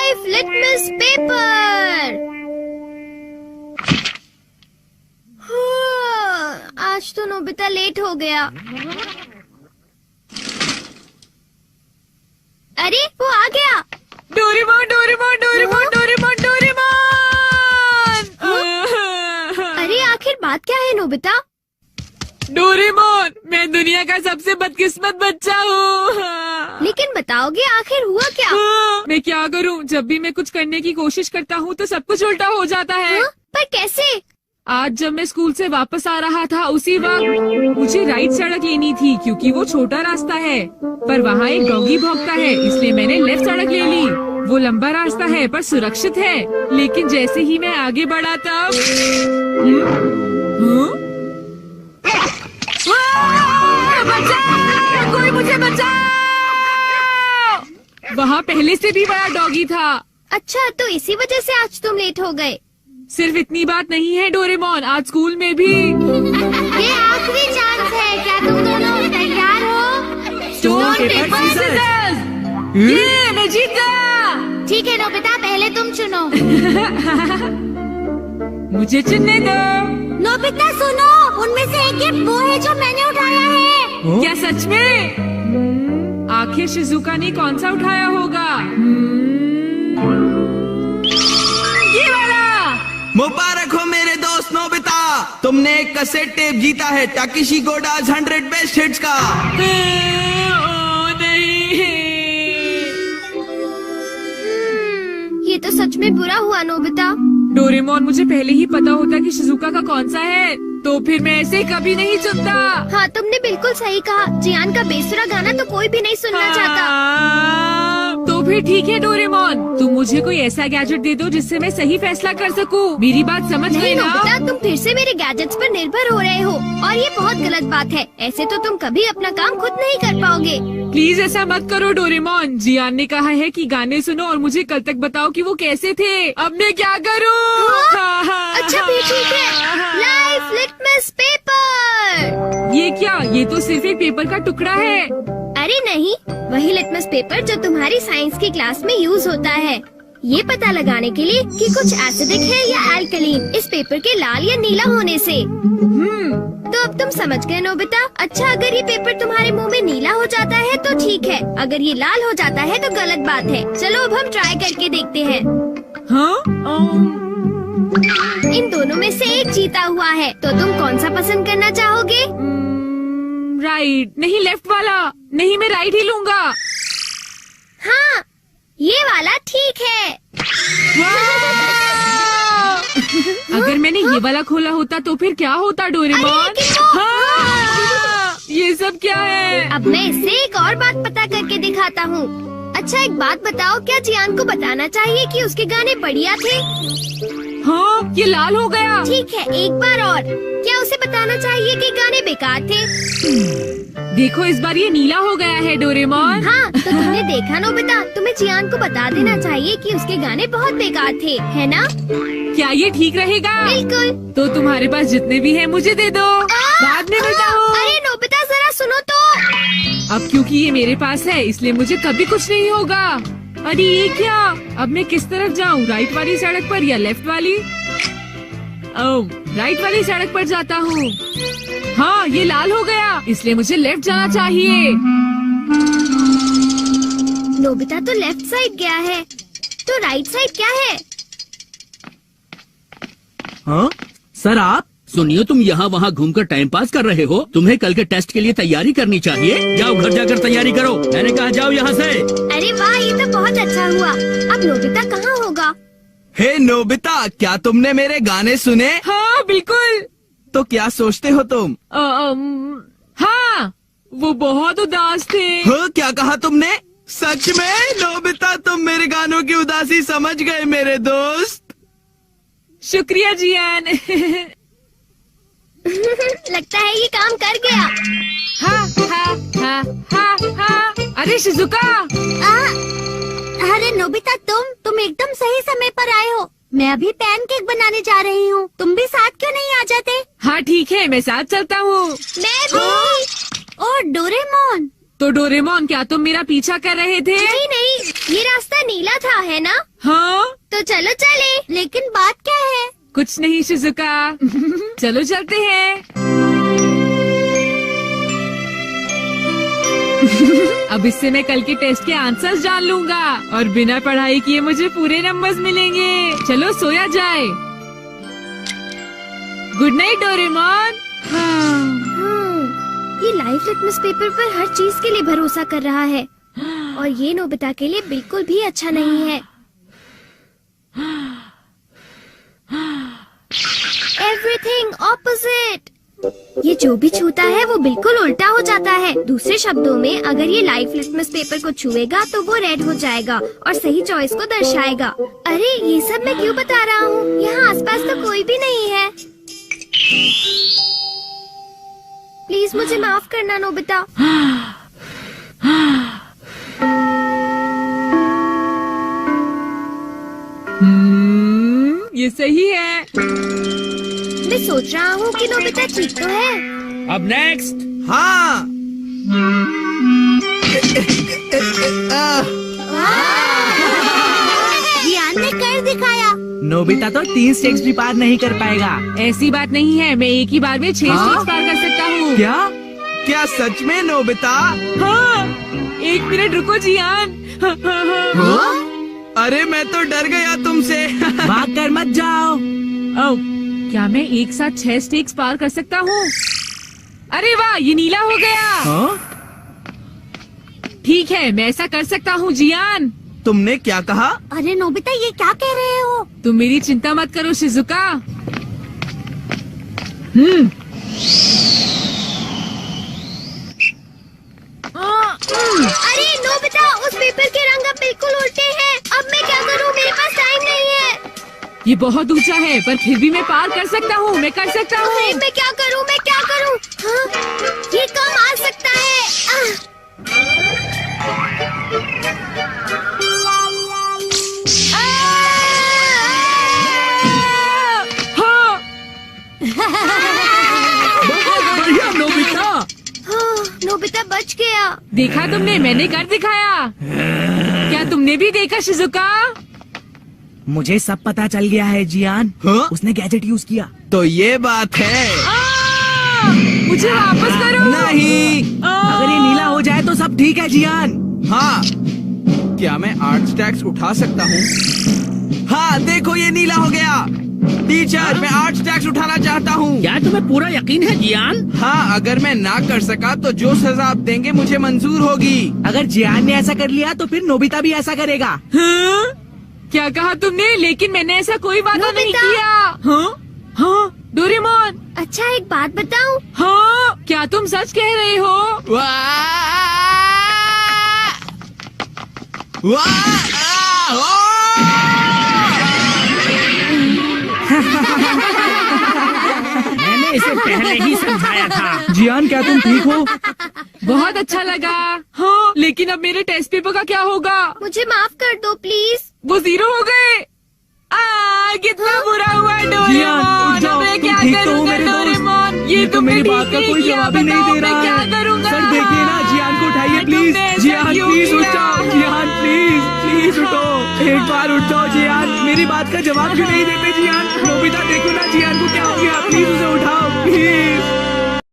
Life litmus paper. आज तो Nobita late हो गया। अरे वो आ गया। Doraemon Doraemon Doraemon Doraemon Doraemon. अरे आखिर बात क्या है नोबिता? डोरेमोन, मैं दुनिया का सबसे बदकिस्मत बच्चा हूँ। लेकिन बताओगे आखिर हुआ क्या? मैं क्या करूँ? जब भी मैं कुछ करने की कोशिश करता हूँ तो सब कुछ उल्टा हो जाता है। पर कैसे? आज जब मैं स्कूल से वापस आ रहा था उसी वक्त मुझे राइट सड़क लेनी थी क्योंकि वो छोटा रास्ता है, पर वहाँ एक डॉगी भौंकता है, इसलिए मैंने लेफ्ट सड़क ले ली। वो लंबा रास्ता है पर सुरक्षित है, लेकिन जैसे ही मैं आगे बढ़ा तब बचाओ! कोई मुझे बचाओ! वहाँ पहले से भी बड़ा डॉगी था। अच्छा, तो इसी वजह से आज तुम लेट हो गए। सिर्फ इतनी बात नहीं है डोरेमोन, आज स्कूल में भी ये आखिरी चांस है। क्या तुम दोनों तैयार हो? Stone paper scissors. ये मैं जीत गया। ठीक है नोबिता, पहले तुम चुनो। मुझे चुनने दो। नोबिता सुनो, उनमें से एक गिफ्ट वो है जो मैंने उठाया है। क्या सच में? आखिर शिजुका ने कौन सा उठाया होगा? ये वाला। मुबारक हो मेरे दोस्त नोबिता, तुमने एक कैसेट टेप जीता है टाकेशी गोडाज 100 बेस्ट हिट्स का। ओ नहीं। ये तो सच में बुरा हुआ नोबिता। डोरेमोन, मुझे पहले ही पता होता कि शिजुका का कौन सा है तो फिर मैं ऐसे कभी नहीं चुनता। हाँ, तुमने बिल्कुल सही कहा। जियान का बेसुरा गाना तो कोई भी नहीं सुनना चाहता। तो फिर ठीक है डोरेमोन, तुम मुझे कोई ऐसा गैजेट दे दो जिससे मैं सही फैसला कर सकूं। मेरी बात समझ गई ना? नोबिता, तुम फिर से मेरे गैजेट्स पर निर्भर हो रहे हो और ये बहुत गलत बात है। ऐसे तो तुम कभी अपना काम खुद नहीं कर पाओगे। प्लीज ऐसा मत करो डोरेमोन। जियान ने कहा है कि गाने सुनो और मुझे कल तक बताओ कि वो कैसे थे। अब मैं क्या करूं? अच्छा भी ठीक है। Life litmus paper. ये क्या? ये तो सिर्फ एक पेपर का टुकड़ा है। अरे नहीं, वही लिटमस पेपर जो तुम्हारी साइंस की क्लास में यूज होता है, ये पता लगाने के लिए कि कुछ एसिडिक है या अल्कलीन इस पेपर के लाल या नीला होने से। तो अब तुम समझ गए नोबिता। अच्छा, अगर ये पेपर तुम्हारे मुंह में नीला हो जाता है तो ठीक है, अगर ये लाल हो जाता है तो गलत बात है। चलो अब हम ट्राई करके देखते हैं। इन दोनों में से एक जीता हुआ है, तो तुम कौन सा पसंद करना चाहोगे? राइट। नहीं, लेफ्ट वाला। नहीं, मैं राइट ही लूंगा। हाँ, ये वाला ठीक है। अगर मैंने ये वाला खोला होता तो फिर क्या होता डोरेमोन? ये सब क्या है? अब मैं इससे एक और बात पता करके दिखाता हूँ। अच्छा, एक बात बताओ, क्या जियान को बताना चाहिए कि उसके गाने बढ़िया थे? हाँ, ये लाल हो गया। ठीक है, एक बार और। क्या उसे बताना चाहिए कि गाने बेकार थे? देखो, इस बार ये नीला हो गया है डोरेमोन। हाँ, तो तुमने देखा नोबिता, तुम्हें जियान को बता देना चाहिए कि उसके गाने बहुत बेकार थे, है ना? क्या ये ठीक रहेगा? बिल्कुल। तो तुम्हारे पास जितने भी हैं मुझे दे दो, बाद में बताओ। अरे नोबिता, जरा सुनो तो। अब क्योंकि ये मेरे पास है इसलिए मुझे कभी कुछ नहीं होगा। अरे ये क्या? अब मैं किस तरफ जाऊँ? राइट वाली सड़क पर या लेफ्ट वाली? ओह, राइट वाली सड़क पर जाता हूँ। हाँ, ये लाल हो गया, इसलिए मुझे लेफ्ट जाना चाहिए। नोबिता तो लेफ्ट साइड गया है, तो राइट साइड क्या है? हाँ सर, आप सुनिए, तुम यहाँ वहाँ घूमकर टाइम पास कर रहे हो। तुम्हें कल के टेस्ट के लिए तैयारी करनी चाहिए। जाओ घर जाकर तैयारी करो। मैंने कहा जाओ यहाँ से। अरे वाह, ये तो बहुत अच्छा हुआ। अब नोबिता कहाँ होगा? हे नोबिता, क्या तुमने मेरे गाने सुने? हाँ बिल्कुल। तो क्या सोचते हो तुम? हाँ, वो बहुत उदास थे। हाँ, क्या कहा तुमने? सच में नोबिता, तुम मेरे गानों की उदासी समझ गए मेरे दोस्त। शुक्रिया जियान। लगता है ये काम कर गया। हाँ हाँ हाँ हाँ हाँ। अरे शिजुका। अरे नोबिता, तुम एकदम सही समय पर आए हो। मैं अभी पैनकेक बनाने जा रही हूँ। तुम भी साथ क्यों नहीं आ जाते? हाँ ठीक है, मैं साथ चलता हूँ। मैं भी। और डोरेमोन। तो डोरेमोन, क्या तुम मेरा पीछा कर रहे थे? नहीं, ये रास्ता नीला था, है ना? हाँ, तो चलो चले। लेकिन बात क्या है? कुछ नहीं शिजुका। चलो चलते हैं। अब इससे मैं कल के टेस्ट के आंसर्स जान लूंगा और बिना पढ़ाई किए मुझे पूरे नंबर्स मिलेंगे। चलो सोया जाए। Good night Doraemon. ये लाइफ लिटमस पेपर पर हर चीज के लिए भरोसा कर रहा है और ये नोबिता के लिए बिल्कुल भी अच्छा नहीं है। Everything opposite. ये जो भी छूता है वो बिल्कुल उल्टा हो जाता है। दूसरे शब्दों में अगर ये लाइफ लिटमस पेपर को छुएगा तो वो रेड हो जाएगा और सही चॉइस को दर्शाएगा। अरे ये सब मैं क्यों बता रहा हूँ? यहाँ आसपास तो कोई भी नहीं है। प्लीज मुझे माफ करना नोबिता। ये सही है। मैं सोच रहा हूँ कि नोबिता ठीक तो है। अब नेक्स्ट। हाँ। जियान ने कर दिखाया। नोबिता तो 3 स्टेप्स भी पार नहीं कर पाएगा। ऐसी बात नहीं है, मैं एक ही बार में 6 स्टेप्स पार कर सकता हूँ। क्या? क्या सच में नोबिता? हाँ, 1 मिनट रुको जियान। अरे मैं तो डर गया तुमसे। भाग कर मत जाओ। ओह, क्या मैं एक साथ 6 स्टेप्स पार कर सकता हूँ? अरे वाह, ये नीला हो गया। हाँ? ठीक है, मैं ऐसा कर सकता हूँ जियान। तुमने क्या कहा? अरे नोबिता ये क्या कह रहे हो? तुम मेरी चिंता मत करो शिजुका। अरे नोबिता उस पेपर के रंग अब बिल्कुल उल्टे हैं। अब मैं क्या करूँ? मेरे पास टाइम नहीं है। ये बहुत ऊंचा है पर फिर भी मैं पार कर सकता हूँ। मैं कर सकता अरे हूँ। मैं क्या करूँ? मैं क्या करूँ? हाँ? ये कम आ सकता है। हाँ, बढ़िया नोबिता। हाँ, नोबिता बच गया। देखा तुमने, मैंने कर दिखाया। क्या तुमने भी देखा शिजुका? मुझे सब पता चल गया है जियान। हाँ? उसने गैजेट यूज किया। तो ये बात है। मुझे वापस करो। नहीं। अगर ये नीला हो जाए तो सब ठीक है जियान। हाँ। क्या मैं 8 स्टैक्स उठा सकता हूँ? हाँ देखो ये नीला हो गया। टीचर मैं 8 स्टैक्स उठाना चाहता हूँ। क्या तुम्हें पूरा यकीन है जियान? हाँ अगर मैं ना कर सका तो जो सजा आप देंगे मुझे मंजूर होगी। अगर जियान ने ऐसा कर लिया तो फिर नोबिता भी ऐसा करेगा। हाँ? क्या कहा तुमने? लेकिन मैंने ऐसा कोई वादा नहीं नोबिता। किया। हाँ? हाँ? डोरेमोन। अच्छा एक बात बताऊँ? हाँ? क्या तुम सच कह रहे हो? वाह! वाह! मैंने इसे पहले ही समझाया था। जियान क्या तुम ठीक हो? बहुत अच्छा लगा। हाँ, लेकिन अब मेरे टेस्ट पेपर का क्या होगा? मुझे माफ कर दो प्लीज। वो 0 हो गए। कितना बुरा हुआ जियान, डोरेमोन। उठ जाओ, अब मैं तुम क्या ठीक तो हो करूँगा मेरे दोस्त? डोरेमोन? ये तो तुमने मेरी ठीक बात का नहीं कोई किया, जवाब ही नहीं बताओ दे मैं रहा क्या है। करूँगा? सर देखिए ना, जियान को उठाइए प्लीज। तुमने ऐसा जियान क्यों प्लीज उठ किया? जाओ। जियान प्लीज उठो। एक बार उठ जाओ जियान। मेरी बात का जवाब क्यों नहीं देते जियान? नोबिता देखो ना जियान को क्या हो गया। प्लीज उसे उठाओ प्लीज।